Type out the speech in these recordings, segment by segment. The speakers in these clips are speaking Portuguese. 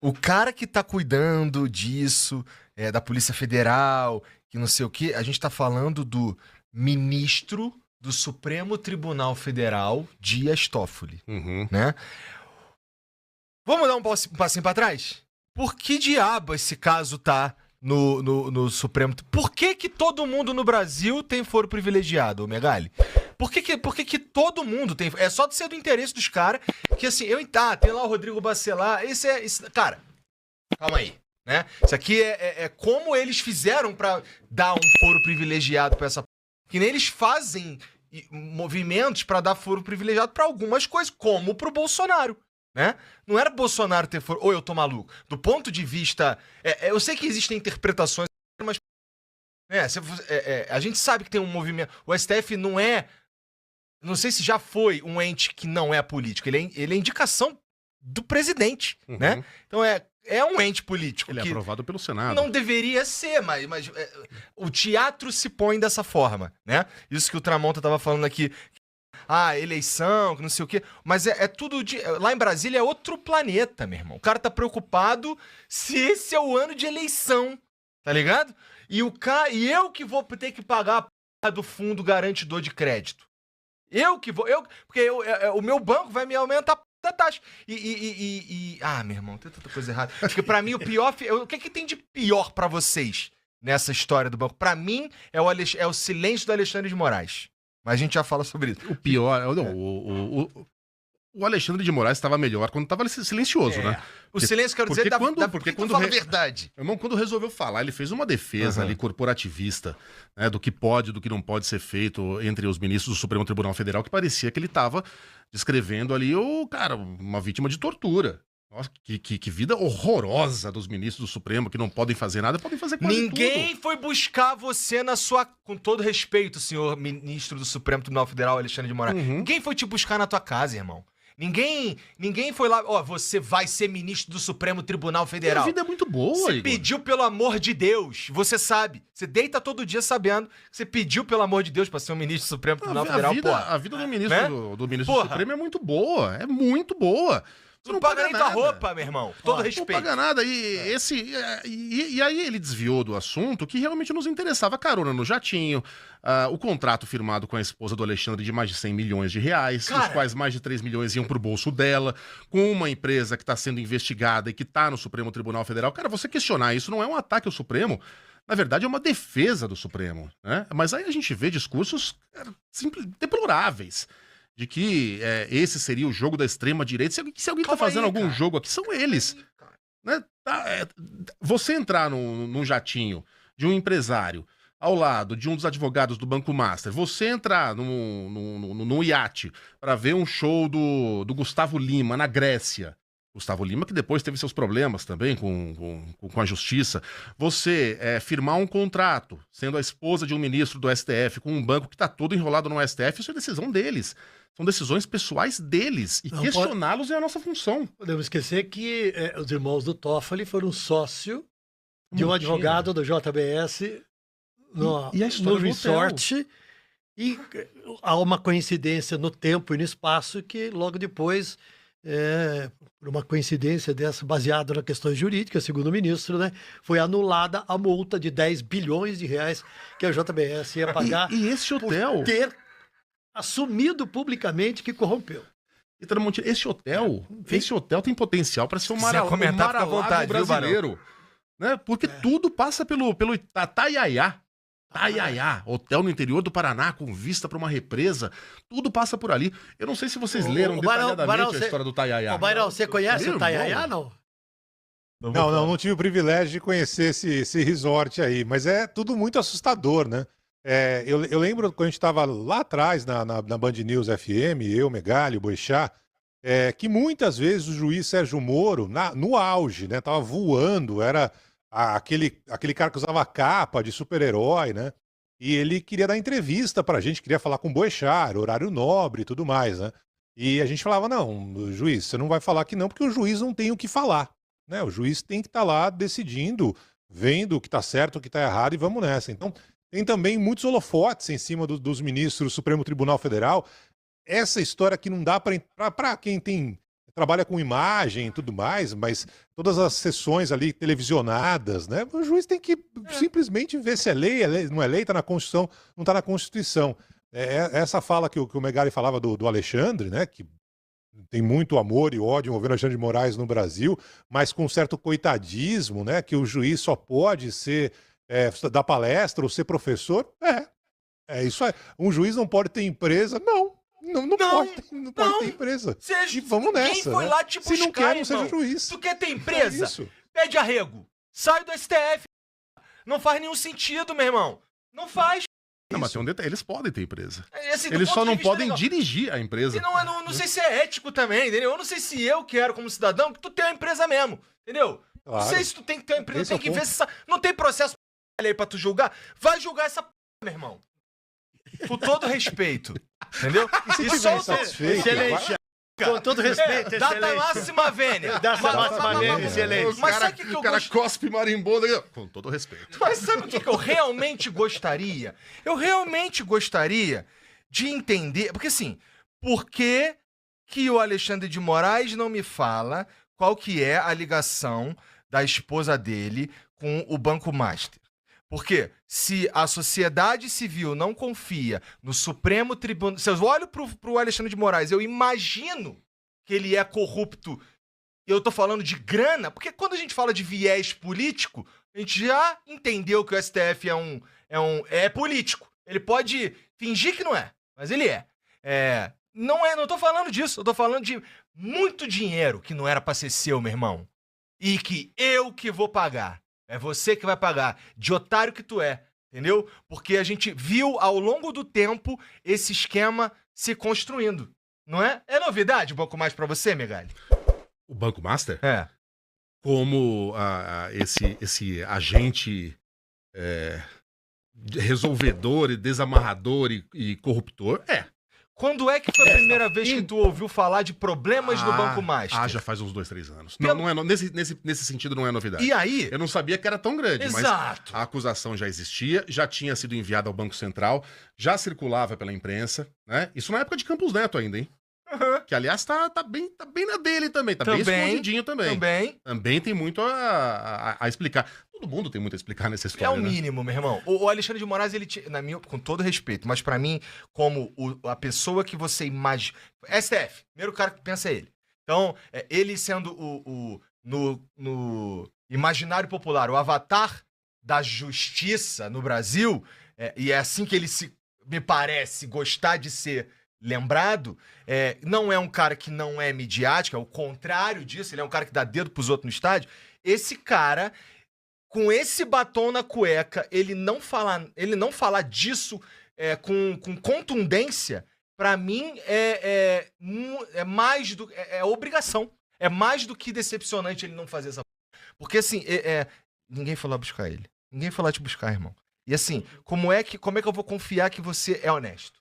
o cara que tá cuidando disso, da Polícia Federal, que não sei o quê, a gente tá falando do ministro do Supremo Tribunal Federal, Dias Toffoli, né? Vamos dar um passinho pra trás? Por que diabo esse caso tá no Supremo? Por que todo mundo no Brasil tem foro privilegiado, Megali? Por que todo mundo tem... É só de ser do interesse dos caras que, assim, tem lá o Rodrigo Bacelar, cara, calma aí, né? Isso aqui é como eles fizeram pra dar um foro privilegiado pra essa... Que nem eles fazem movimentos pra dar foro privilegiado pra algumas coisas, como pro Bolsonaro, né? Não era Bolsonaro ter foro... Ou eu tô maluco? Do ponto de vista... eu sei que existem interpretações, mas... a gente sabe que tem um movimento... O STF não é... Não sei se já foi um ente que não é político. Ele é indicação do presidente, né? Então é um ente político. Ele é aprovado pelo Senado. Não deveria ser, mas o teatro se põe dessa forma, né? Isso que o Tramonta tava falando aqui. Eleição, que não sei o quê. Mas é tudo... Lá em Brasília é outro planeta, meu irmão. O cara tá preocupado se esse é o ano de eleição, tá ligado? E eu que vou ter que pagar a porra do fundo garantidor de crédito. Porque o meu banco vai me aumentar a taxa. Meu irmão, tem tanta coisa errada. Acho que pra mim o pior... O que tem de pior pra vocês nessa história do banco? Pra mim é o silêncio do Alexandre de Moraes. Mas a gente já fala sobre isso. O pior... O Alexandre de Moraes estava melhor quando estava silencioso, né? O silêncio, quero dizer, porque quando fala a verdade. Irmão, quando resolveu falar, ele fez uma defesa ali corporativista, né, do que pode e do que não pode ser feito entre os ministros do Supremo Tribunal Federal, que parecia que ele estava descrevendo ali uma vítima de tortura. Nossa, que vida horrorosa dos ministros do Supremo, que não podem fazer nada, podem fazer quase Ninguém foi buscar você na sua... Com todo respeito, senhor ministro do Supremo Tribunal Federal, Alexandre de Moraes. Ninguém foi te buscar na tua casa, irmão. Ninguém foi lá, você vai ser ministro do Supremo Tribunal Federal. A vida é muito boa, Você Igor. pediu pelo amor de Deus, você sabe. Você deita todo dia sabendo que você pediu pelo amor de Deus pra ser um ministro do Supremo Tribunal Federal, porra. A vida do ministro, do ministro do Supremo é muito boa, Você não paga nem tua roupa, meu irmão. Todo respeito. Não paga nada. E aí ele desviou do assunto que realmente nos interessava. Carona no jatinho, o contrato firmado com a esposa do Alexandre de mais de 100 milhões de reais, dos quais mais de 3 milhões iam pro bolso dela, com uma empresa que está sendo investigada e que está no Supremo Tribunal Federal. Cara, você questionar isso não é um ataque ao Supremo. Na verdade, é uma defesa do Supremo, né? Mas aí a gente vê discursos deploráveis. De que esse seria o jogo da extrema-direita. Se alguém tá fazendo algum jogo aqui, são eles. Né? Você entrar num jatinho de um empresário ao lado de um dos advogados do Banco Master, você entrar num iate para ver um show do Gustavo Lima na Grécia. Gustavo Lima, que depois teve seus problemas também com a justiça. Você firmar um contrato, sendo a esposa de um ministro do STF, com um banco que está todo enrolado no STF, isso é decisão deles. São decisões pessoais deles. E questioná-los é a nossa função. Podemos esquecer que os irmãos do Toffoli foram sócio de um advogado do JBS no resort. E há uma coincidência no tempo e no espaço que logo depois... por uma coincidência dessa, baseada nas questões jurídicas, segundo o ministro, né, foi anulada a multa de 10 bilhões de reais que a JBS ia pagar e esse hotel... por ter assumido publicamente que corrompeu. E Tramontina, esse hotel tem potencial para ser um Mar-a-Lago brasileiro, né? Porque tudo passa pelo Itaiaiá. Hotel no interior do Paraná, com vista para uma represa, tudo passa por ali. Eu não sei se vocês leram detalhadamente a história do Itaiaiá. Bairão, você conhece o Itaiaiá, não? Não tive o privilégio de conhecer esse resort aí, mas é tudo muito assustador, né? Eu lembro quando a gente estava lá atrás na Band News FM, eu, Megali, o Boixá, que muitas vezes o juiz Sérgio Moro, no auge, né, tava voando, era aquele cara que usava capa de super-herói, né? E ele queria dar entrevista pra gente, queria falar com o Boechat, horário nobre e tudo mais, né? E a gente falava, não, juiz, você não vai falar aqui não, porque o juiz não tem o que falar, né? O juiz tem que estar lá decidindo, vendo o que tá certo, o que tá errado e vamos nessa. Então, tem também muitos holofotes em cima dos ministros do Supremo Tribunal Federal. Essa história que não dá para quem tem trabalha com imagem e tudo mais, mas todas as sessões ali televisionadas, né? O juiz tem que simplesmente ver se é lei, não é lei, está na Constituição, não está na Constituição. Essa fala que o Megali falava do Alexandre, né? Que tem muito amor e ódio envolvendo Alexandre de Moraes no Brasil, mas com um certo coitadismo, né? Que o juiz só pode ser dar palestra ou ser professor. É isso aí. Um juiz não pode ter empresa? Não pode ter empresa. E vamos nessa. Quem foi lá te buscar, se não quer, não seja juiz. Tu quer ter empresa? Pede arrego. Sai do STF. Não faz nenhum sentido, meu irmão. Não faz. Não, mas tem um detalhe, eles podem ter empresa. Assim, eles só não podem dirigir a empresa. E não sei se é ético também, entendeu? Eu não sei se eu quero, como cidadão, que tu tenha uma empresa mesmo, entendeu? Claro. Não sei se tu tem que ter uma empresa, tem que ver se... Não tem processo aí pra tu julgar? Vai julgar essa meu irmão. Com todo respeito, entendeu? E se tiver insatisfeito... Excelente. Com todo respeito, data máxima vênia. Data máxima vênia, excelente. Mas sabe o que o cara cospe marimbondo? Com todo respeito. Mas sabe o que eu realmente gostaria? Eu realmente gostaria de entender... Porque assim, por que o Alexandre de Moraes não me fala qual que é a ligação da esposa dele com o Banco Master? Porque se a sociedade civil não confia no Supremo Tribunal... Se eu olho pro Alexandre de Moraes, eu imagino que ele é corrupto. Eu tô falando de grana, porque quando a gente fala de viés político, a gente já entendeu que o STF é político. Ele pode fingir que não é, mas ele é. Não tô falando disso, eu tô falando de muito dinheiro que não era pra ser seu, meu irmão. E que eu que vou pagar. É você que vai pagar, de otário que tu é, entendeu? Porque a gente viu ao longo do tempo esse esquema se construindo, não é? É novidade o Banco Master pra você, Megali? O Banco Master? Como esse agente resolvedor e desamarrador e corruptor? Quando é que foi a primeira vez que tu ouviu falar de problemas do Banco Master? Já faz uns 2, 3 anos. Não é, nesse sentido não é novidade. E aí? Eu não sabia que era tão grande, Exato. Mas a acusação já existia, já tinha sido enviada ao Banco Central, já circulava pela imprensa, né? Isso na época de Campos Neto ainda, hein? Uhum. Que, aliás, tá bem na dele também, bem escondidinho também. Também tem muito a explicar. Todo mundo tem muito a explicar nessa história, É o mínimo, meu irmão. O Alexandre de Moraes, ele com todo respeito, mas pra mim, como a pessoa que você imagina... STF, primeiro cara que pensa é ele. Então, ele sendo no imaginário popular, o avatar da justiça no Brasil, e é assim que ele me parece gostar de ser lembrado, não é um cara que não é midiático, é o contrário disso, ele é um cara que dá dedo pros outros no estádio. Esse cara, com esse batom na cueca, ele não falar disso com contundência, pra mim é mais do... É obrigação. É mais do que decepcionante ele não fazer essa... Porque assim, ninguém foi lá buscar ele. Ninguém foi lá te buscar, irmão. E assim, como é que eu vou confiar que você é honesto?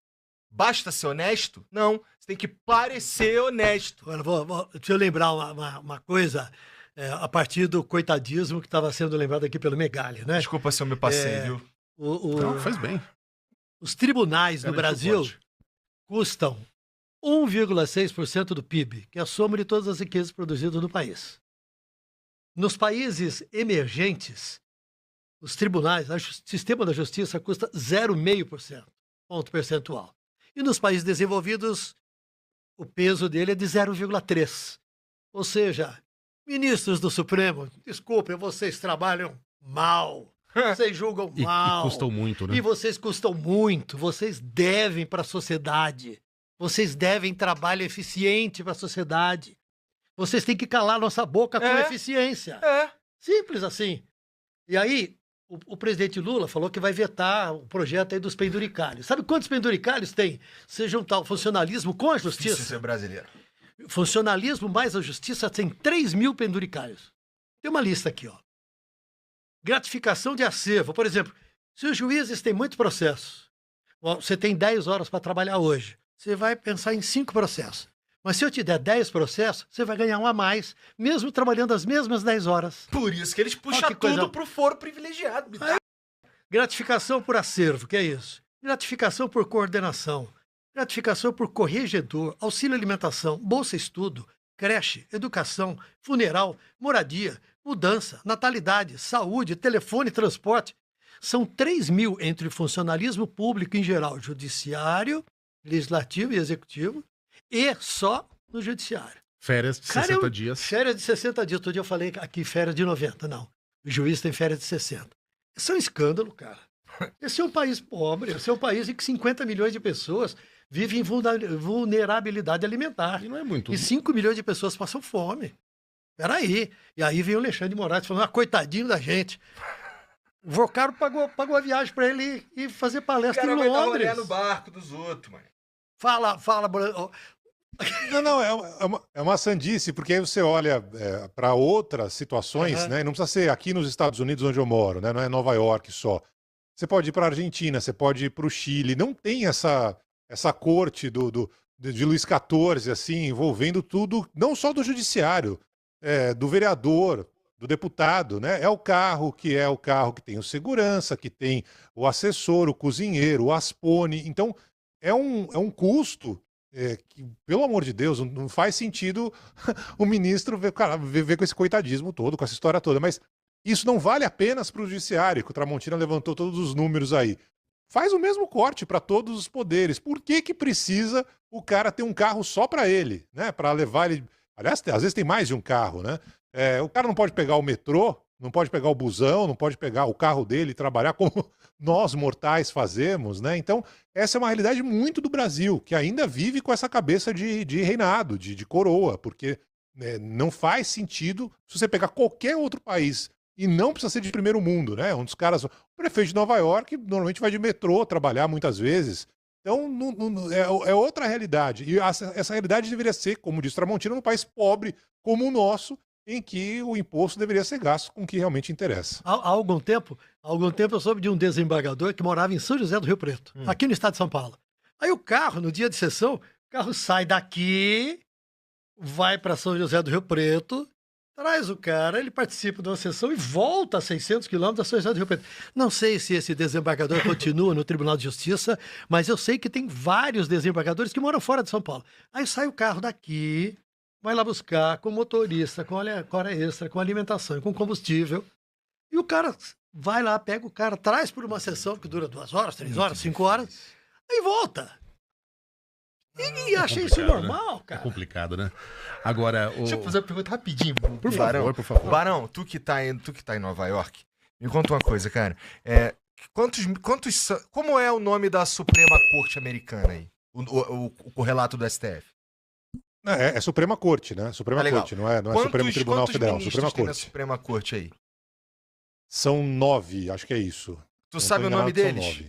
Basta ser honesto? Não. Você tem que parecer honesto. Agora, deixa eu lembrar uma coisa, a partir do coitadismo que estava sendo lembrado aqui pelo Megali, né? Desculpa se eu me passei, viu? Não, faz bem. Os tribunais no Brasil custam 1,6% do PIB, que é a soma de todas as riquezas produzidas no país. Nos países emergentes, os tribunais, o sistema da justiça custa 0,5%, ponto percentual. E nos países desenvolvidos, o peso dele é de 0,3%. Ou seja, ministros do Supremo, desculpem, vocês trabalham mal, vocês julgam mal. E custam muito, né? E vocês custam muito, vocês devem para a sociedade, vocês devem trabalho eficiente para a sociedade. Vocês têm que calar nossa boca com eficiência. Simples assim. E aí, o presidente Lula falou que vai vetar o projeto aí dos penduricalhos. Sabe quantos penduricalhos tem? Se juntar o funcionalismo com a justiça. Difícil ser brasileiro. Funcionalismo mais a justiça tem 3.000 penduricalhos. Tem uma lista aqui, ó. Gratificação de acervo. Por exemplo, se os juízes têm muitos processos, você tem 10 horas para trabalhar hoje, você vai pensar em 5 processos. Mas se eu te der 10 processos, você vai ganhar um a mais, mesmo trabalhando as mesmas 10 horas. Por isso que eles puxam tudo pro foro privilegiado. Gratificação por acervo, que é isso? Gratificação por coordenação, gratificação por corregedor, auxílio alimentação, bolsa estudo, creche, educação, funeral, moradia, mudança, natalidade, saúde, telefone e transporte. São 3 mil entre funcionalismo público em geral, judiciário, legislativo e executivo, e só no judiciário. Férias de 60 dias. Férias de 60 dias. Todo dia eu falei aqui férias de 90. Não. O juiz tem férias de 60. Isso é um escândalo, cara. Esse é um país pobre. Esse é um país em que 50 milhões de pessoas vivem em vulnerabilidade alimentar. E não é muito. E 5 milhões de pessoas passam fome. Peraí. E aí vem o Alexandre de Moraes falando, coitadinho da gente. O Vocaro pagou a viagem para ele ir fazer palestra em Londres. O cara vai dar no barco dos outros, mano. Fala. Não, é uma sandice, porque aí você olha para outras situações, né? Não precisa ser aqui nos Estados Unidos onde eu moro, né? Não é Nova York só. Você pode ir para a Argentina, você pode ir para o Chile. Não tem essa corte de Luís XIV, assim, envolvendo tudo, não só do judiciário, do vereador, do deputado, né? É o carro que tem o segurança, que tem o assessor, o cozinheiro, o aspone. Então, é um custo que, pelo amor de Deus, não faz sentido o ministro ver com esse coitadismo todo, com essa história toda. Mas isso não vale apenas para o judiciário, que o Tramontina levantou todos os números aí. Faz o mesmo corte para todos os poderes. Por que precisa o cara ter um carro só para ele, né? Para levar ele... Aliás, às vezes tem mais de um carro, né? O cara não pode pegar o metrô, não pode pegar o busão, não pode pegar o carro dele e trabalhar como nós mortais fazemos, né? Então, essa é uma realidade muito do Brasil, que ainda vive com essa cabeça de reinado, de coroa, porque não faz sentido se você pegar qualquer outro país e não precisa ser de primeiro mundo, né? Um dos caras, o prefeito de Nova York, normalmente vai de metrô trabalhar muitas vezes. Então, é outra realidade. E essa realidade deveria ser, como diz Tramontina, num país pobre como o nosso, em que o imposto deveria ser gasto com o que realmente interessa. Há algum tempo eu soube de um desembargador que morava em São José do Rio Preto, aqui no estado de São Paulo. Aí o carro, no dia de sessão, o carro sai daqui, vai para São José do Rio Preto, traz o cara, ele participa de uma sessão e volta a 600 quilômetros a São José do Rio Preto. Não sei se esse desembargador continua no Tribunal de Justiça, mas eu sei que tem vários desembargadores que moram fora de São Paulo. Aí sai o carro daqui, vai lá buscar com motorista, com hora extra, com alimentação e com combustível. E o cara vai lá, pega o cara, traz por uma sessão que dura 2 horas, 3 horas, 5 horas, e volta. E achei isso normal, né? cara. É complicado, né? Agora, Deixa eu fazer uma pergunta rapidinho. Por favor. Barão, tu que tá em Nova York, me conta uma coisa, cara. Como é o nome da Suprema Corte americana aí? O correlato do STF? É Suprema Corte, né? Suprema Corte, não é Supremo Tribunal Federal, Suprema Corte. Tem na Suprema Corte aí? São 9, acho que é isso. Tu sabe o nome deles?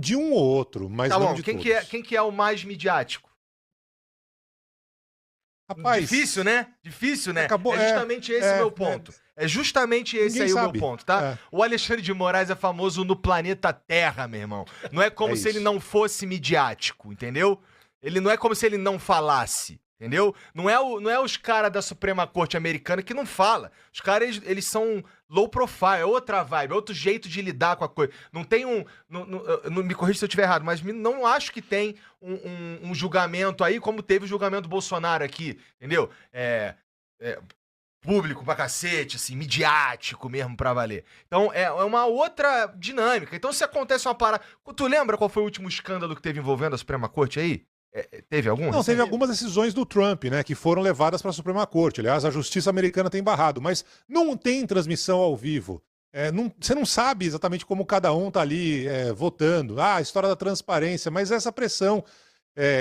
De um ou outro, mas tá não bom, de quem todos. Quem que é o mais midiático? Rapaz... Difícil, né? Acabou, é justamente esse o meu ponto. É justamente esse Ninguém aí sabe. O meu ponto, tá? O Alexandre de Moraes é famoso no planeta Terra, meu irmão. Não é como se ele não fosse midiático, entendeu? Ele não é como se ele não falasse, entendeu? Não é os caras da Suprema Corte americana que não fala. Os caras, eles são low profile, é outra vibe, é outro jeito de lidar com a coisa. Não tem não me corrija se eu estiver errado, mas não acho que tem um julgamento aí como teve o julgamento do Bolsonaro aqui, entendeu? Público pra cacete, assim, midiático mesmo pra valer. Então, é uma outra dinâmica. Então, se acontece uma parada... Tu lembra qual foi o último escândalo que teve envolvendo a Suprema Corte aí? Teve algum? Não, teve algumas decisões do Trump, né, que foram levadas para a Suprema Corte. Aliás, a justiça americana tem barrado, mas não tem transmissão ao vivo. Você não sabe exatamente como cada um tá ali votando. A história da transparência, mas essa pressão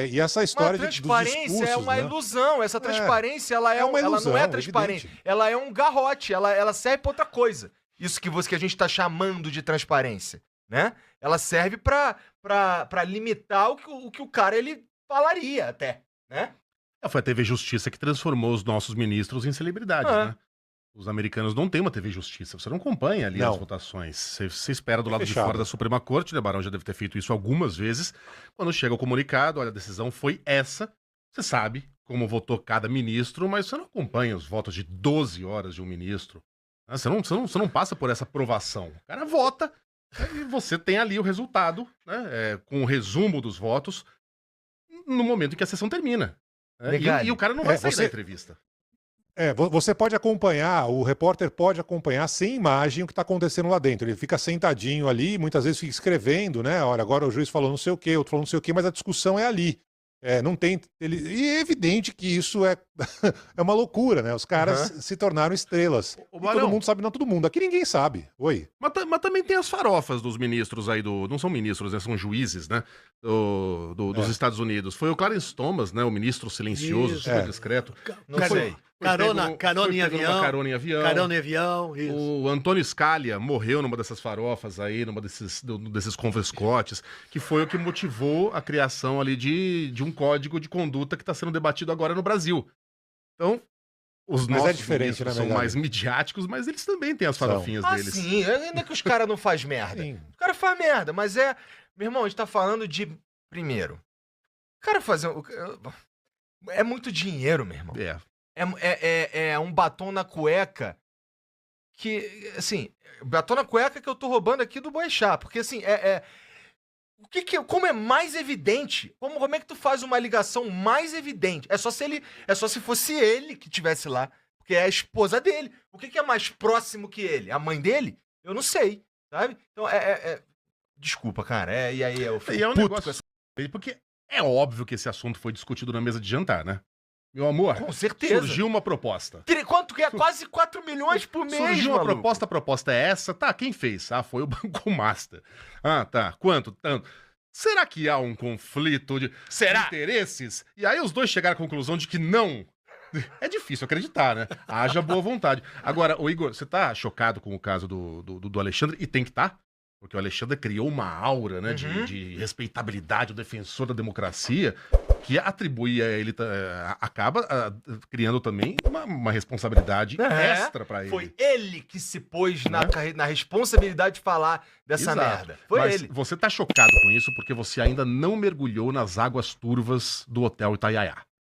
e essa história dos discursos... A transparência é uma ilusão. Essa transparência, ela uma ilusão, ela não é transparente. Evidente. Ela é um garrote, ela serve para outra coisa. Isso que a gente tá chamando de transparência, né? Ela serve para limitar o que o cara, ele falaria até, né? Foi a TV Justiça que transformou os nossos ministros em celebridades, né? Os americanos não têm uma TV Justiça. Você não acompanha ali as votações. Você espera do lado de fora da Suprema Corte, né? Barão já deve ter feito isso algumas vezes. Quando chega o comunicado, olha, a decisão foi essa. Você sabe como votou cada ministro, mas você não acompanha os votos de 12 horas de um ministro. Você não passa por essa aprovação. O cara vota e você tem ali o resultado, né? Com o resumo dos votos no momento em que a sessão termina. E o cara não vai sair da entrevista. Você pode acompanhar, o repórter pode acompanhar sem imagem o que está acontecendo lá dentro. Ele fica sentadinho ali, muitas vezes fica escrevendo, né? Olha, agora o juiz falou não sei o quê, outro falou não sei o quê, mas a discussão é ali. Não tem. E é evidente que isso é uma loucura, né? Os caras se tornaram estrelas. Todo mundo sabe, não todo mundo. Aqui ninguém sabe. Oi. Mas também tem as farofas dos ministros aí do. Não são ministros, né? São juízes, né? Dos Estados Unidos. Foi o Clarence Thomas, né? O ministro silencioso, super discreto. Não sei. Carona em avião. Carona em avião. Isso. O Antônio Scalia morreu numa dessas farofas aí, numa desses converscotes, que foi o que motivou a criação ali de um código de conduta que está sendo debatido agora no Brasil. Então, os nossos ministros são mais midiáticos, mas eles também têm as farofinhas deles. Sim, ainda que os caras não fazem merda. Os caras fazem merda, mas meu irmão, a gente tá falando de... Primeiro, o cara fazer... É muito dinheiro, meu irmão. É um batom na cueca que, assim, batom na cueca que eu tô roubando aqui do Boechat, porque, assim, como é mais evidente, como é que tu faz uma ligação mais evidente? É só se fosse ele que tivesse lá, porque é a esposa dele. O que é mais próximo que ele? A mãe dele? Eu não sei, sabe? Então, desculpa, cara, e aí eu fico um negócio, porque é óbvio que esse assunto foi discutido na mesa de jantar, né? Meu amor, com certeza. Surgiu uma proposta. Quanto que é? Quase 4 milhões por mês, surgiu uma maluco. proposta, a proposta é essa. Tá, quem fez? Foi o Banco Master. Tá, quanto? Tanto. Será que há um conflito de interesses? E aí os dois chegaram à conclusão de que não. É difícil acreditar, né? Haja boa vontade. Agora, ô Igor, você tá chocado com o caso do Alexandre? E tem que estar? Porque o Alexandre criou uma aura, né, de respeitabilidade, o defensor da democracia, que atribui a ele, acaba criando também uma responsabilidade extra pra ele. Foi ele que se pôs na responsabilidade de falar dessa merda. Foi ele. Você tá chocado com isso porque você ainda não mergulhou nas águas turvas do Hotel Itaiaia.